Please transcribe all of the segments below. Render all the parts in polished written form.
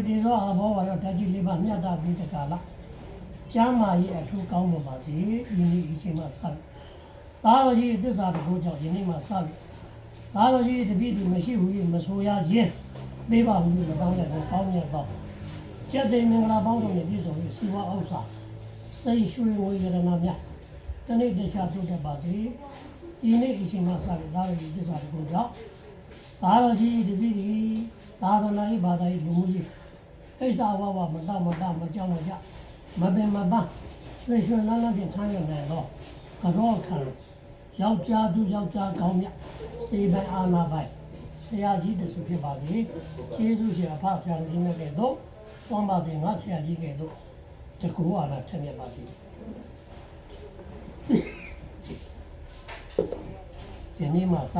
တေသောအဘောဝါရောဓာတ်ကြီးလေးပါမြတ်တာပြီးတကားလားကျမ်းမာရေးအထူးကောင်းပါစေဒီနေ့အချိန်မှစပြီဒါတော်ကြီးသစ္စာတော်ကြောင့်ဒီနေ့မှစပြီဒါတော်ကြီးတပည့်သူမရှိဘူးမဆိုရခြင်းပေးပါဘူးလို့ကောင်းတယ်ကောင်းမြတ်တော့ကျက်သိမင်္ဂလာပေါင်းတော်နဲ့ပြည့်စုံပြီးစီဝါဥစ္စာစိတ်ရွှေဝေရဏများတနေ့တခြားပြုတ်တတ်ပါစေဒီနေ့အချိန်မှစပြီဒါတော်ကြီးသစ္စာတော်ကြောင့်ဒါတော်ကြီးတပည့်ဒီသာသနာ့ဘာသာရေးလူမှုရေးကိစ္စဝဝမတောက်မကြောက်မကြမပင်မပန်းရွှင်လန်းလန်းဖြင့်ထမ်းရနိုင်တော့ကြောခံယောက်ျားသူယောက်ျားကောင်းမြတ်စေပိုင်အာနာပိုင်ဆရာကြီးတဆူဖြစ်ပါစေကျေးဇူးရှင်အဖဆရာကြီးနဲ့တော့စွမ်းပါစေငါဆရာကြီးကဲ့သို့တကူအာနာထက်မြတ်ပါစေဒီနေ့မှစ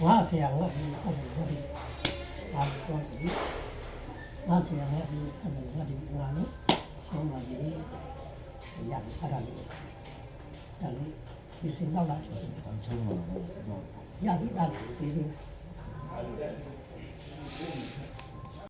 ငါဆရာငါဒီဟုတ်တယ်အားလုံးဒီငါဆရာငါဒီဟုတ်တယ်ငါဒီငါလို့စွမ်းပါစေရရအားရလေးဒါလေးဒီစင်တော့လာချင်တယ်ရပြီဒါလေးဒီလို